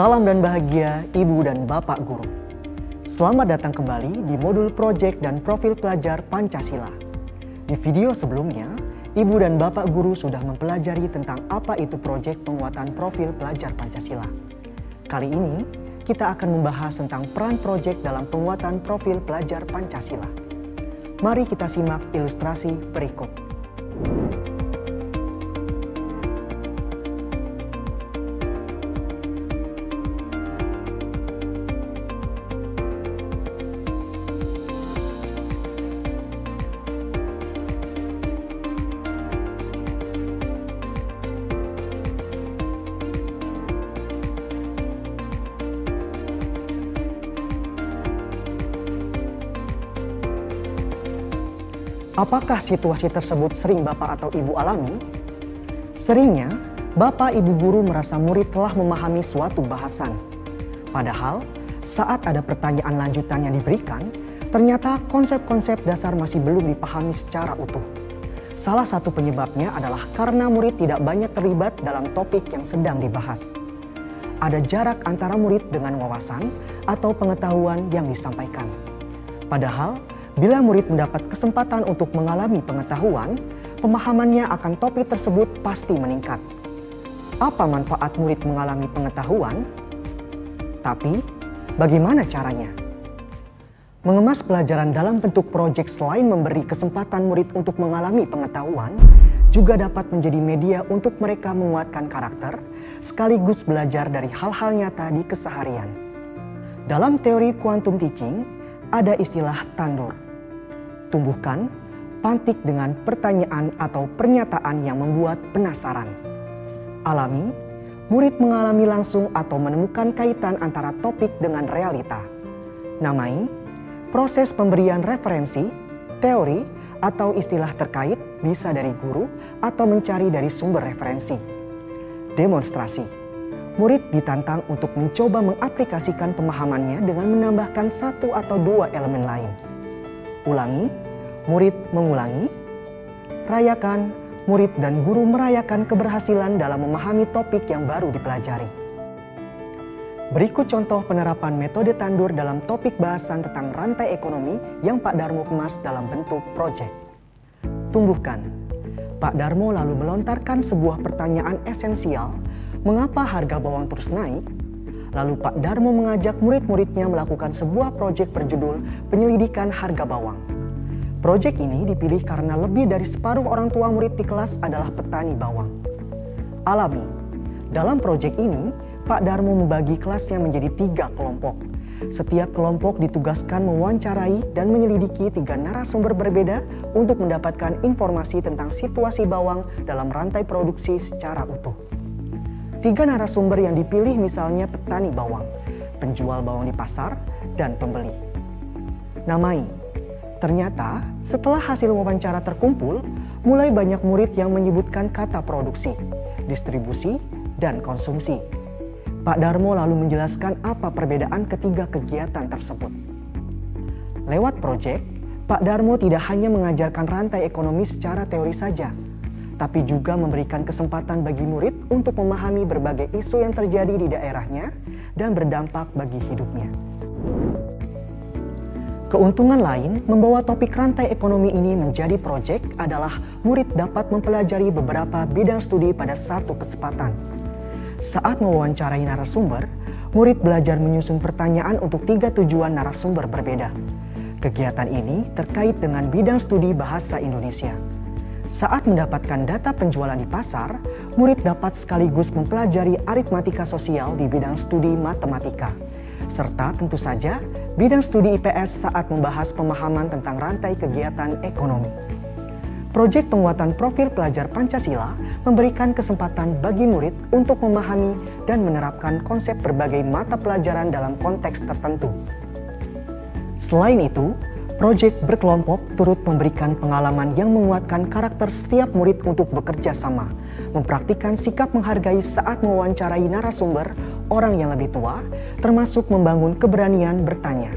Salam dan bahagia Ibu dan Bapak Guru. Selamat datang kembali di modul Project dan Profil Pelajar Pancasila. Di video sebelumnya, Ibu dan Bapak Guru sudah mempelajari tentang apa itu Project Penguatan Profil Pelajar Pancasila. Kali ini, kita akan membahas tentang peran Project dalam penguatan profil pelajar Pancasila. Mari kita simak ilustrasi berikut. Apakah situasi tersebut sering Bapak atau Ibu alami? Seringnya, Bapak Ibu guru merasa murid telah memahami suatu bahasan. Padahal, saat ada pertanyaan lanjutan yang diberikan, ternyata konsep-konsep dasar masih belum dipahami secara utuh. Salah satu penyebabnya adalah karena murid tidak banyak terlibat dalam topik yang sedang dibahas. Ada jarak antara murid dengan wawasan atau pengetahuan yang disampaikan. Padahal, bila murid mendapat kesempatan untuk mengalami pengetahuan, pemahamannya akan topik tersebut pasti meningkat. Apa manfaat murid mengalami pengetahuan? Tapi, bagaimana caranya? Mengemas pelajaran dalam bentuk proyek selain memberi kesempatan murid untuk mengalami pengetahuan, juga dapat menjadi media untuk mereka menguatkan karakter, sekaligus belajar dari hal-hal nyata di keseharian. Dalam teori quantum teaching, ada istilah tandur. Tumbuhkan, pantik dengan pertanyaan atau pernyataan yang membuat penasaran. Alami, murid mengalami langsung atau menemukan kaitan antara topik dengan realita. Namai, proses pemberian referensi, teori, atau istilah terkait bisa dari guru atau mencari dari sumber referensi. Demonstrasi, murid ditantang untuk mencoba mengaplikasikan pemahamannya dengan menambahkan satu atau dua elemen lain. Ulangi, murid mengulangi. Rayakan, murid dan guru merayakan keberhasilan dalam memahami topik yang baru dipelajari. Berikut contoh penerapan metode tandur dalam topik bahasan tentang rantai ekonomi yang Pak Darmo kemas dalam bentuk proyek. Tumbuhkan. Pak Darmo lalu melontarkan sebuah pertanyaan esensial, mengapa harga bawang terus naik? Lalu Pak Darmo mengajak murid-muridnya melakukan sebuah proyek berjudul penyelidikan harga bawang. Proyek ini dipilih karena lebih dari separuh orang tua murid di kelas adalah petani bawang. Alami. Dalam proyek ini, Pak Darmo membagi kelasnya menjadi 3 kelompok. Setiap kelompok ditugaskan mewawancarai dan menyelidiki 3 narasumber berbeda untuk mendapatkan informasi tentang situasi bawang dalam rantai produksi secara utuh. 3 narasumber yang dipilih misalnya petani bawang, penjual bawang di pasar, dan pembeli. Namai. Ternyata setelah hasil wawancara terkumpul, mulai banyak murid yang menyebutkan kata produksi, distribusi, dan konsumsi. Pak Darmo lalu menjelaskan apa perbedaan ketiga kegiatan tersebut. Lewat proyek, Pak Darmo tidak hanya mengajarkan rantai ekonomi secara teori saja, tapi juga memberikan kesempatan bagi murid untuk memahami berbagai isu yang terjadi di daerahnya dan berdampak bagi hidupnya. Keuntungan lain membawa topik rantai ekonomi ini menjadi proyek adalah murid dapat mempelajari beberapa bidang studi pada satu kesempatan. Saat mewawancarai narasumber, murid belajar menyusun pertanyaan untuk 3 tujuan narasumber berbeda. Kegiatan ini terkait dengan bidang studi bahasa Indonesia. Saat mendapatkan data penjualan di pasar, murid dapat sekaligus mempelajari aritmatika sosial di bidang studi matematika, serta tentu saja bidang studi IPS saat membahas pemahaman tentang rantai kegiatan ekonomi. Proyek penguatan profil pelajar Pancasila memberikan kesempatan bagi murid untuk memahami dan menerapkan konsep berbagai mata pelajaran dalam konteks tertentu. Selain itu, proyek berkelompok turut memberikan pengalaman yang menguatkan karakter setiap murid untuk bekerja sama, mempraktikkan sikap menghargai saat mewawancarai narasumber orang yang lebih tua, termasuk membangun keberanian bertanya.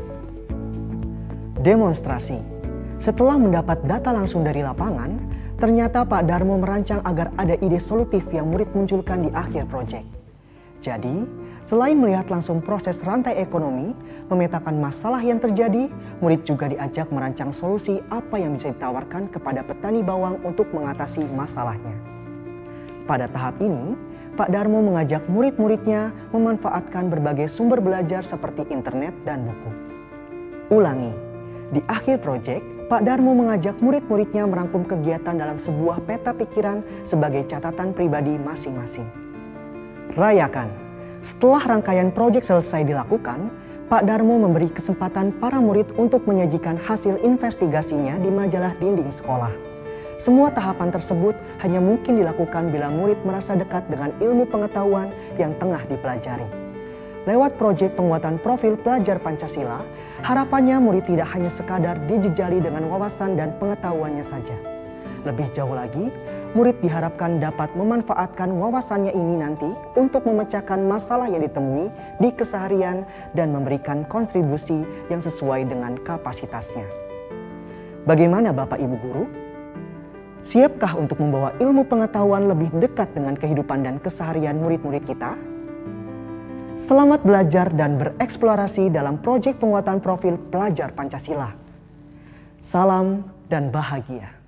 Demonstrasi. Setelah mendapat data langsung dari lapangan, ternyata Pak Darmo merancang agar ada ide solutif yang murid munculkan di akhir proyek. Jadi, Selain melihat langsung proses rantai ekonomi, memetakan masalah yang terjadi, murid juga diajak merancang solusi apa yang bisa ditawarkan kepada petani bawang untuk mengatasi masalahnya. Pada tahap ini, Pak Darmo mengajak murid-muridnya memanfaatkan berbagai sumber belajar seperti internet dan buku. Ulangi, di akhir proyek, Pak Darmo mengajak murid-muridnya merangkum kegiatan dalam sebuah peta pikiran sebagai catatan pribadi masing-masing. Rayakan, setelah rangkaian proyek selesai dilakukan, Pak Darmo memberi kesempatan para murid untuk menyajikan hasil investigasinya di majalah dinding sekolah. Semua tahapan tersebut hanya mungkin dilakukan bila murid merasa dekat dengan ilmu pengetahuan yang tengah dipelajari. Lewat proyek penguatan profil pelajar Pancasila, harapannya murid tidak hanya sekadar dijejali dengan wawasan dan pengetahuannya saja. Lebih jauh lagi, murid diharapkan dapat memanfaatkan wawasannya ini nanti untuk memecahkan masalah yang ditemui di keseharian dan memberikan kontribusi yang sesuai dengan kapasitasnya. Bagaimana Bapak Ibu Guru? Siapkah untuk membawa ilmu pengetahuan lebih dekat dengan kehidupan dan keseharian murid-murid kita? Selamat belajar dan bereksplorasi dalam proyek penguatan profil pelajar Pancasila. Salam dan bahagia.